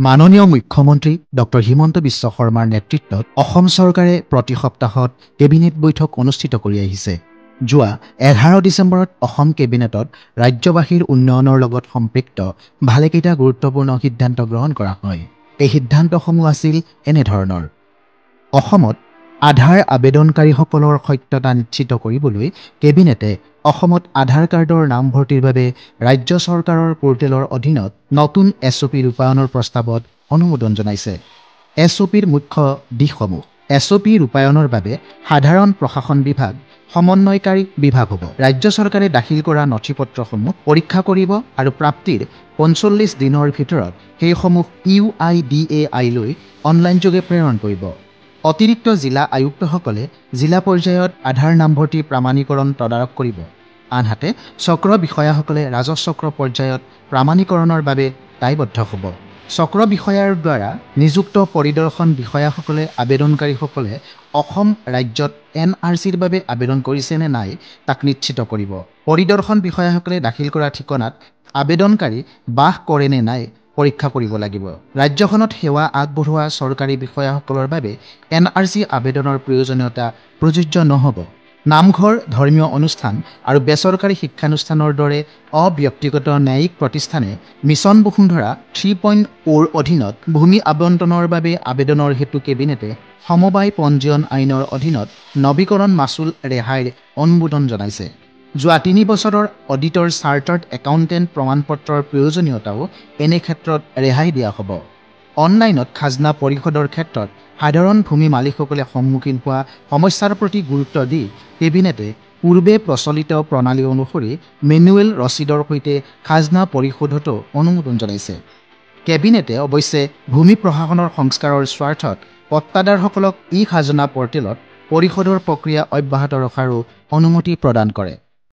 মাননীয় মুখ্যমন্ত্ৰী ডক্টৰ হিমন্ত বিশ্ব শৰ্মাৰ নেতৃত্বত অসম চৰকাৰে প্ৰতি সপ্তাহত কেবিনেট বৈঠক অনুষ্ঠিত কৰি আহিছে। যোৱা 11 ডিচেম্বৰত অসম কেবিনেটত ৰাজ্যবাসীৰ উন্নয়নৰ লগত সম্পৃক্ত ভালেকেইটা গুৰুত্বপূৰ্ণ সিদ্ধান্ত গ্ৰহণ কৰা হয়। এই সিদ্ধান্তসমূহ আছিল এনেধৰণৰ: অসমত আধাৰ আবেদনকাৰীসকলৰ সত্যতা নিশ্চিত কৰিবলৈ কেবিনেটে অসমত আধাৰ কাৰ্ডৰ নামভৰ্তিৰ বাবে ৰাজ্য চৰকাৰৰ পৰ্টেলৰ অধীনত নতুন SOP ৰূপায়ণৰ প্ৰস্তাৱত অনুমোদন জনাইছে। SOPৰ মুখ্য দিশসমূহ: SOP ৰূপায়ণৰ বাবে সাধাৰণ প্ৰশাসন বিভাগ সমন্বয়কাৰী বিভাগ হ'ব। ৰাজ্য চৰকাৰে দাখিল কৰা নথিপত্ৰসমূহ পৰীক্ষা কৰিব আৰু প্ৰাপ্তিৰ 45 দিনৰ ভিতৰত সেইসমূহ UIDAI লৈ অনলাইনযোগে প্ৰেৰণ কৰিব। অতিৰিক্ত জিলা আয়ুক্তসকলে জিলা পৰ্যায়ত আধাৰ নামভৰ্তি প্ৰামাণিকৰণ তদাৰক কৰিব। আনহাতে চক্ৰ বিষয়াসকলে ৰাজহ-চক্ৰ পৰ্যায়ত প্ৰামাণিকৰণৰ বাবে দায়বদ্ধ হ'ব। চক্ৰ বিষয়াৰ দ্বাৰা নিযুক্ত পৰিদৰ্শন বিষয়াসকলে আবেদনকাৰীসকলে অসম ৰাজ্যত NRCৰ বাবে আবেদন কৰিছে নে নাই তাক নিশ্চিত কৰিব। পৰিদৰ্শন বিষয়াসকলে দাখিল কৰা ঠিকনাত আবেদনকাৰী বাস কৰে নে নাই পৰীক্ষা কৰিব লাগিব। ৰাজ্যখনত সেৱা আগবঢ়োৱা চৰকাৰী বিষয়াসকলৰ বাবে NRC আবেদনৰ প্ৰয়োজনীয়তা প্ৰযোজ্য নহ'ব। নামঘৰ, ধৰ্মীয় অনুষ্ঠান আৰু বেচৰকাৰী শিক্ষানুষ্ঠানৰ দৰে অব্যক্তিগত ন্যায়িক প্ৰতিষ্ঠানে মিছন বসুন্ধৰা 3.0ৰ অধীনত ভূমি আবণ্টনৰ বাবে আবেদনৰ হেতু কেবিনেটে সমবায় পঞ্জীয়ন আইনৰ অধীনত নৱীকৰণ মাচুল ৰেহাইৰ অনুমোদন জনাইছে। যোৱা 3 বছৰৰ অডিটৰ চাৰ্টাৰ্ড একাউণ্টেণ্ট প্ৰমাণপত্ৰৰ প্ৰয়োজনীয়তাও এনে ক্ষেত্ৰত ৰেহাই দিয়া হ'ব। অনলাইনত খাজনা পৰিশোধৰ ক্ষেত্ৰত সাধাৰণ ভূমি মালিকসকলে সন্মুখীন হোৱা সমস্যাৰ প্ৰতি গুৰুত্ব দি কেবিনেটে পূৰ্বে প্ৰচলিত প্ৰণালী অনুসৰি মেনুৱেল ৰচিদৰ সৈতে খাজনা পৰিশোধতো অনুমোদন জনাইছে। কেবিনেটে অৱশ্যে ভূমি প্ৰশাসনৰ সংস্কাৰৰ স্বাৰ্থত পট্টাদাৰসকলক ই-খাজনা পৰ্টেলত পৰিশোধৰ প্ৰক্ৰিয়া অব্যাহত ৰখাৰো অনুমতি প্ৰদান কৰে।